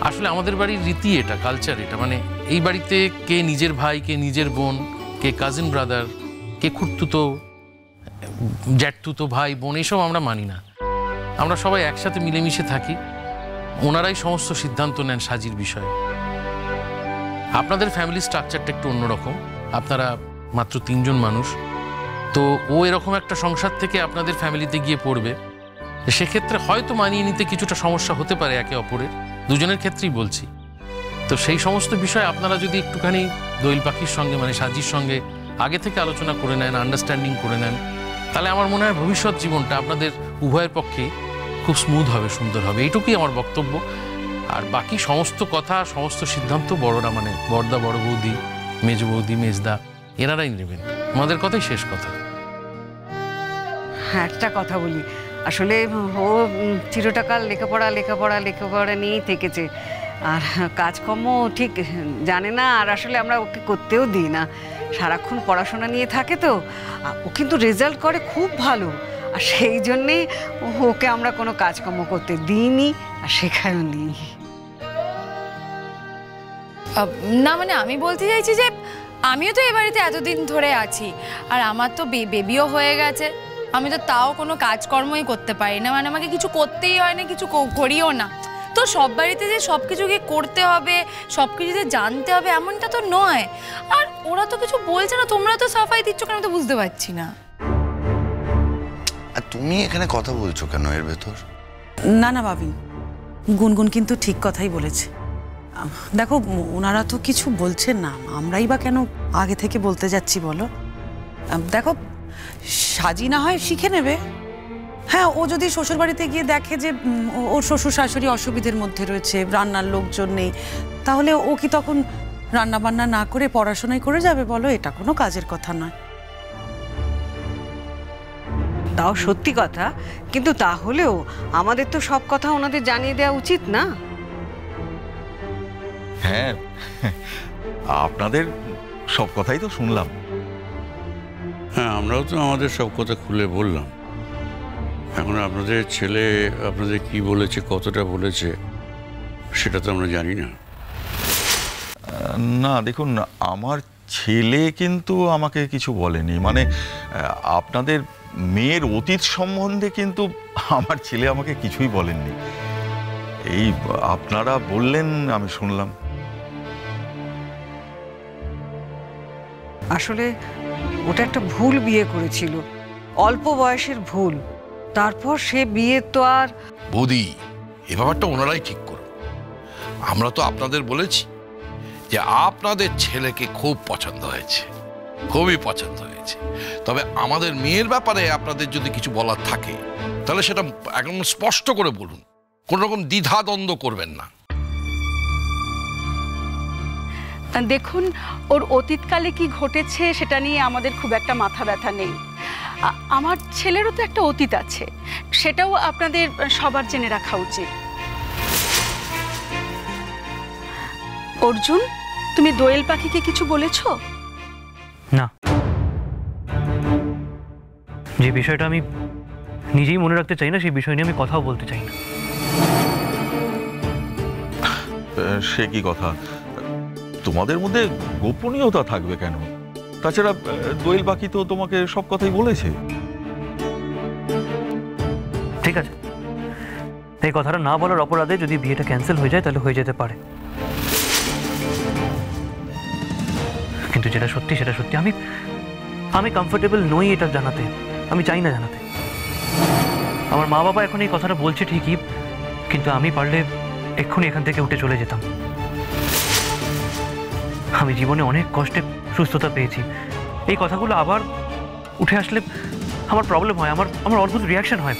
আসলে আমাদের বাড়ির রীতি এটা, কালচার এটা, মানে এই বাড়িতে কে নিজের ভাই, কে নিজের বোন, কে কাজিন ব্রাদার, কে খুঁড়তুতো জ্যাঠতুতো ভাই বোন, এইসব আমরা মানি না। আমরা সবাই একসাথে মিলেমিশে থাকি, ওনারাই সমস্ত সিদ্ধান্ত নেন সাজির বিষয়ে। আপনাদের ফ্যামিলি স্ট্রাকচারটা একটু অন্যরকম, আপনারা মাত্র 3 জন মানুষ, তো ও এরকম একটা সংসার থেকে আপনাদের ফ্যামিলিতে গিয়ে পড়বে, সেক্ষেত্রে হয়তো মানিয়ে নিতে কিছুটা সমস্যা হতে পারে একে অপরের, দুজনের ক্ষেত্রেই বলছি। তো সেই সমস্ত বিষয় আপনারা যদি একটুখানি দোয়েল পাখির সঙ্গে মানে সাজির সঙ্গে আগে থেকে আলোচনা করে নেন, আন্ডারস্ট্যান্ডিং করে নেন, তাহলে আমার মনে হয় ভবিষ্যৎ জীবনটা আপনাদের উভয়ের পক্ষে খুব স্মুথ হবে, সুন্দর হবে, এইটুকুই আমার বক্তব্য। আর বাকি সমস্ত কথা, সমস্ত সিদ্ধান্ত বড়রা মানে বড়দা, বড় বৌদি, মেজ বৌদি, মেজদা, এনারাই নেবেন। আমাদের কথাই শেষ কথা। হ্যাঁ, একটা কথা বলি, আসলে ও চিরটাকাল লেখাপড়া নিয়েই থেকেছে, আর কাজকর্ম ঠিক জানে না, আর আসলে আমরা ওকে করতেও দিই না, সারাক্ষণ পড়াশোনা নিয়ে থাকে। তো ও কিন্তু রেজাল্ট করে খুব ভালো, আর সেই জন্যে ওকে আমরা কোনো কাজকর্ম করতে দিইনি আর শেখায়ও নি। না মানে আমি বলতে চাইছি যে আমিও তো এ বাড়িতে এতদিন ধরে আছি, আর আমার তো বেবিও হয়ে গেছে, আমি তো তাও কোনো কাজকর্মই করতে পারি না, মানে আমাকে কিছু করতেই হয় না, কিছু করিও না। তো সব বাড়িতে যে সব কিছুকে করতে হবে, সব কিছু যে জানতে হবে এমনটা তো নয়। আর ওরা তো কিছু বলছে না, তোমরা তো সাফাই দিচ্ছ কেন, তো বুঝতে পারছি না। আর তুমি এখানে কথা বলছো কেন এর ভেতর? না না ভাবি, গুনগুন কিন্তু ঠিক কথাই বলেছে। দেখো, ওনারা তো কিছু বলছেন না, আমরাই বা কেন আগে থেকে বলতে যাচ্ছি বলো? দেখো, সাজি না হয় শিখে নেবে। হ্যাঁ, ও যদি শ্বশুর বাড়িতে গিয়ে দেখে যে ওর শ্বশুর শাশুড়ি অসুবিধের মধ্যে রয়েছে, রান্নার লোকজন নেই, তাহলে ও কি তখন রান্না বান্না না করে পড়াশোনাই করে যাবে বলো? এটা কোনো কাজের কথা নয়। তাও সত্যি কথা, কিন্তু তাহলেও আমাদের তো সব কথা ওনাদের জানিয়ে দেওয়া উচিত না? হ্যাঁ, আপনাদের সব কথাই তো শুনলাম। হ্যাঁ, আমরাও তো আমাদের সব কথা খুলে বললাম। এখন আপনাদের ছেলে আপনাদের কি বলেছে, কতটা বলেছে, সেটা তো আমরা জানি না। না দেখুন, আমার ছেলে কিন্তু আমাকে কিছু বলেনি, মানে আপনাদের মেয়ের অতীত সম্বন্ধে কিন্তু আমার ছেলে আমাকে কিছুই বলেননি। এই আপনারা বললেন, আমি শুনলাম। আসলে ওটা একটা ভুল বিয়ে করেছিল, অল্প বয়সের ভুল, তারপর সে বিয়ে তো আর। বৌদি, এ ব্যাপারটা ওনারাই ঠিক করুন। আমরা তো আপনাদের বলেছি যে আপনাদের ছেলেকে খুব পছন্দ হয়েছে, খুবই পছন্দ হয়েছে, তবে আমাদের মেয়ের ব্যাপারে আপনাদের যদি কিছু বলার থাকে তাহলে সেটা একদম স্পষ্ট করে বলুন, কোন রকম দ্বিধাদ্বন্দ্ব করবেন না। দেখুন, ওর অতীতকালে কি ঘটেছে সেটা নিয়ে আমাদের খুব একটা মাথা ব্যথা নেই। আমার ছেলেরও তো একটা অতীত আছে, সেটাও আপনাদের সবার জেনে রাখা উচিত। অর্জুন, তুমি দোয়েল পাখিকে কিছু বলেছো? না, যে বিষয়টা আমি নিজেই মনে রাখতে চাই না, সেই বিষয় নিয়ে আমি কথাও বলতে চাই না। সে কি কথা? তোমাদের মধ্যে গোপনীয়তা থাকবে কেন? তাছাড়া দোয়েল পাখি তো তোমাকে সব কথাই বলেছে। ঠিক আছে, এই কথাটা না বলার অপরাধে যদি বিয়েটা ক্যান্সেল হয়ে যায় তাহলে হয়ে যেতে পারে, কিন্তু যেটা সত্যি সেটা সত্যি। আমি কমফোর্টেবল নই এটা জানাতে, আমি চাই না জানাতে। আমার মা বাবা এখন এই কথাটা বলছে ঠিকই, কিন্তু আমি পারলে এক্ষুনি এখান থেকে উঠে চলে যেতাম। আমি জীবনে অনেক কষ্টে সুস্থতা পেয়েছি, এই কথাগুলো আবার উঠে আসলে আমার প্রবলেম হয়, আমার অদ্ভুত রিয়াকশন হয়।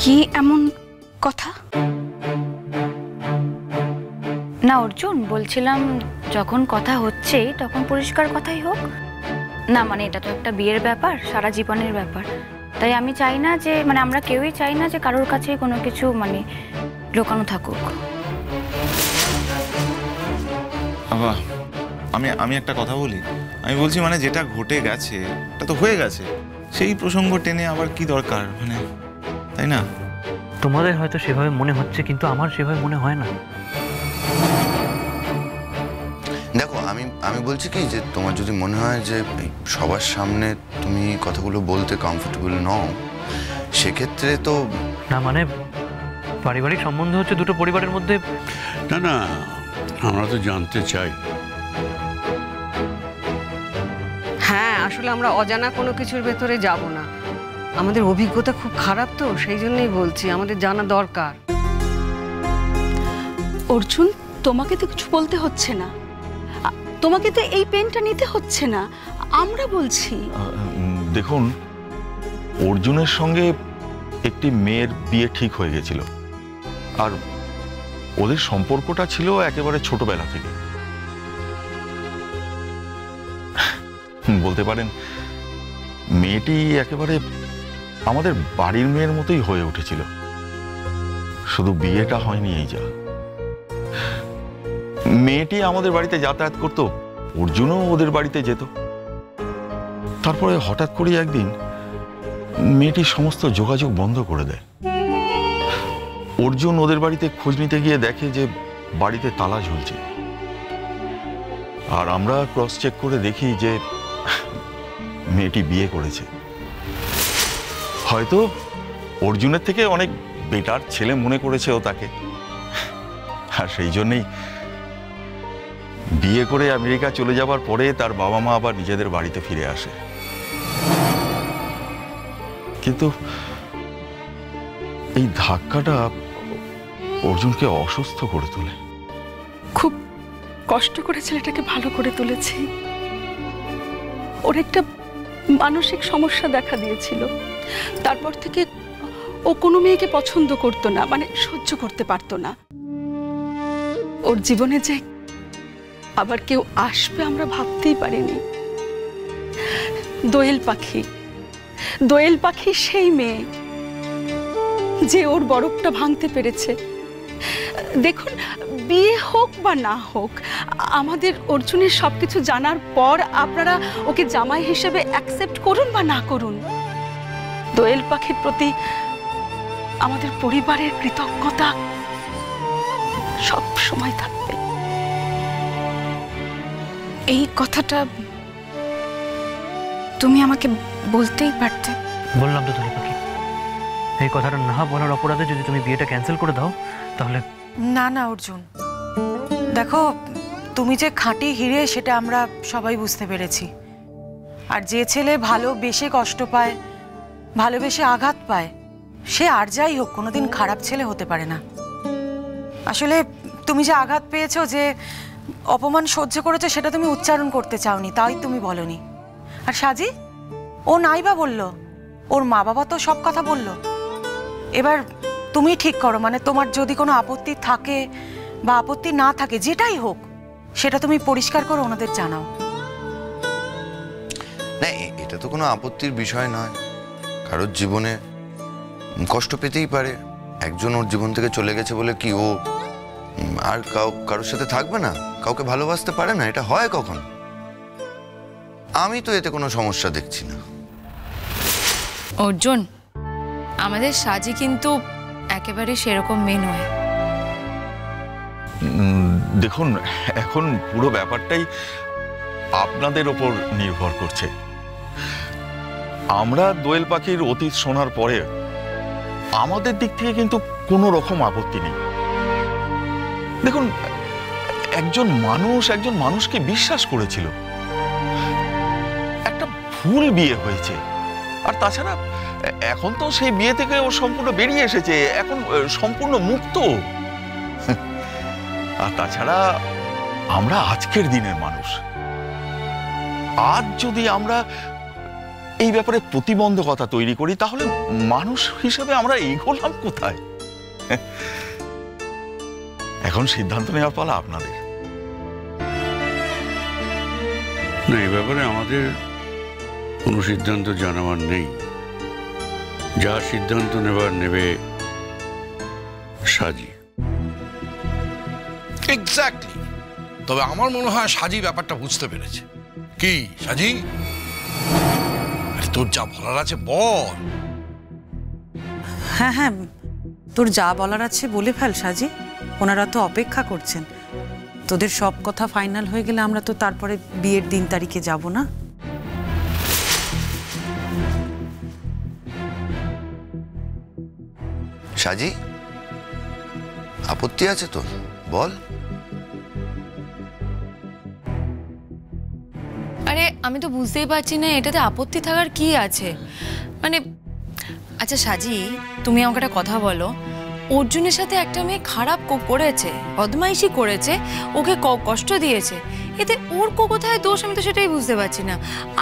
কি এমন কথা? না অর্জুন, বলছিলাম যখন কথা হচ্ছে তখন পরিষ্কার কথাই হোক না, মানে এটা তো একটা বিয়ের ব্যাপার, সারা জীবনের ব্যাপার, তাই আমি চাই না যে, মানে আমরা কেউই চাই না যে কারোর কাছে কোনো কিছু মানে লুকানো থাকুক। আমি একটা কথা বলি, আমি বলছি মানে যেটা ঘটে গেছে এটা তো হয়ে গেছে, সেই প্রসঙ্গ টেনে আবার কি দরকার, মানে তাই না? তোমাদের হয়তো সেভাবে মনে হচ্ছে, কিন্তু আমার সেভাবে মনে হয় না। দেখো, আমি বলছি কি যে তোমার যদি মনে হয় যে সবার সামনে তুমি কথাগুলো বলতে কমফোর্টেবল নও, সেক্ষেত্রে তো না, মানে পারিবারিক সম্বন্ধ হচ্ছে দুটো পরিবারের মধ্যে। না না, আমরা তো জানতে চাই। হ্যাঁ, আসলে আমরা অজানা কোনো কিছুর ভেতরে যাব না। আমাদের অভিজ্ঞতা খুব খারাপ, তো সেই জন্যই বলছি আমাদের জানা দরকার। অর্জুন, তোমাকে তো কিছু বলতে হচ্ছে না, তোমাকে তো এই পেনটা নিতে হচ্ছে না, আমরা বলছি। দেখুন, অর্জুনের সঙ্গে একটি মেয়ের বিয়ে ঠিক হয়ে গেছিল, আর ওদের সম্পর্কটা ছিল একেবারে ছোটবেলা থেকে। বলতে পারেন মেয়েটি একেবারে আমাদের বাড়ির মেয়ের মতোই হয়ে উঠেছিল, শুধু বিয়েটা হয়নি এই যা। মেয়েটি আমাদের বাড়িতে যাতায়াত করত, অর্জুনও ওদের বাড়িতে যেত। তারপরে হঠাৎ করে একদিন মেয়েটি সমস্ত যোগাযোগ বন্ধ করে দেয়। অর্জুন ওদের বাড়িতে খোঁজ নিতে গিয়ে দেখে যে বাড়িতে তালা ঝুলছে, আর আমরা ক্রস চেক করে দেখি যে মেয়েটি বিয়ে করেছে। হয়তো অর্জুনের থেকে অনেক বেটার ছেলে মনে করেছে ও তাকে, আর সেই জন্যই বিয়ে করে আমেরিকা চলে যাবার পরে তার বাবা মা আবার নিজেদের বাড়িতে ফিরে আসে। কিন্তু এই ধাক্কাটা অর্জুনকে অসুস্থ করে তোলে। খুব কষ্ট করে ছেলেটাকে ভালো করে তুলেছি। ওর একটা মানসিক সমস্যা দেখা দিয়েছিল, তারপর থেকে ও কোনো মেয়েকে পছন্দ করতো না, মানে সহ্য করতে পারতো না। ওর জীবনে যে আবার কেউ আসবে আমরা ভাবতেই পারিনি। দোয়েল পাখি সেই মেয়ে যে ওর বরফটা ভাঙতে পেরেছে। দেখুন, বিয়ে হোক বা না হোক, আমাদের অর্জুনের সবকিছু জানার পর আপনারা ওকে জামাই হিসেবে অ্যাকসেপ্ট করুন বা না করুন, দোয়েল পাখির প্রতি আমাদের পরিবারের কৃতজ্ঞতা সব সময় থাকবে। এই কথাটা তুমি আমাকে বলতেই পারতে। বললাম তো দোয়েল পাখি, এই কথাটা না বলার অপরাধে যদি তুমি বিয়েটা ক্যান্সেল করে দাও তাহলে। না না অর্জুন, দেখো তুমি যে খাঁটি হিরে সেটা আমরা সবাই বুঝতে পেরেছি। আর যে ছেলে ভালোবেসে কষ্ট পায়, ভালোবেসে আঘাত পায়, সে আর যাই হোক কোনোদিন খারাপ ছেলে হতে পারে না। আসলে তুমি যে আঘাত পেয়েছো, যে অপমান সহ্য করেছো, সেটা তুমি উচ্চারণ করতে চাওনি, তাই তুমি বলনি। আর সাজি, ও নাই বা বললো, ওর মা বাবা তো সব কথা বললো। এবার তুমি ঠিক করো, মানে তোমার যদি কোনো আপত্তি থাকে বা আপত্তি না থাকে, যেটাই হোক সেটা তুমি পরিষ্কার করে ওনাদের জানাও। না, এটা তো কোনো আপত্তির বিষয় নয়। কারোর জীবনে কষ্ট পেতেই পারে। একজন ওর জীবন থেকে চলে গেছে বলে কি ও আর কারোর সাথে থাকবে না, কাউকে ভালোবাসতে পারে না? এটা হয় কখন? আমি তো এতে কোনো সমস্যা দেখছি না। অর্জুন, আমাদের সাজি কিন্তু একেবারে সেরকম মেয়ে নয়। দেখুন, এখন পুরো ব্যাপারটাই আপনাদের ওপর নির্ভর করছে। আমরা দোয়েল পাখির অতীত শোনার পরে আমাদের দিক থেকে কিন্তু কোনো রকম আপত্তি নেই। দেখুন, একজন মানুষকে বিশ্বাস করেছিল, একটা ভুল বিয়ে হয়েছে, আর তাছাড়া এখন তো সেই বিয়ে থেকে ও সম্পূর্ণ বেরিয়ে এসেছে, এখন সম্পূর্ণ মুক্ত। আর তাছাড়া আমরা আজকের দিনের মানুষ। আজ যদি আমরা এই ব্যাপারে প্রতিবন্ধকতা তৈরি করি, তাহলে মানুষ হিসেবে আমরা এগোলাম কোথায়? এখন সিদ্ধান্ত নেওয়ার পালা আপনাদের। না, এই ব্যাপারে আমাদের কোনো সিদ্ধান্ত জানাবার নেই। যা সিদ্ধান্ত নেবে সাজি। এক্স্যাক্টলি। তবে আমার মনে হয় সাজি ব্যাপারটা বুঝতে পেরেছে। কি সাজি, তোর যা বলার আছে বল। হ্যাঁ হ্যাঁ, তোর যা বলার আছে বলে ফেল সাজি, ওনারা তো অপেক্ষা করছেন। তোদের সব কথা ফাইনাল হয়ে গেলে আমরা তো তারপরে বিয়ের দিন তারিখে যাব না? সাজি, আপত্তি আছে তোর? বল। আরে আমি তো বুঝতেই পারছি না এটাতে আপত্তি থাকার কি আছে। মানে আচ্ছা সাজি, তুমি আমাকে একটা কথা বলো, অর্জুনের সাথে একটা মেয়ে খারাপ করেছে, বদমাইশি করেছে, ওকে কষ্ট দিয়েছে, এতে ওর কোথায় দোষ আমি তো সেটাই বুঝতে পারছি না।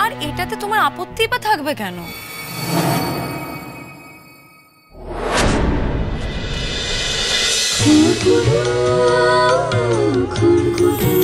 আর এটাতে তোমার আপত্তি বা থাকবে কেন? খুন খুন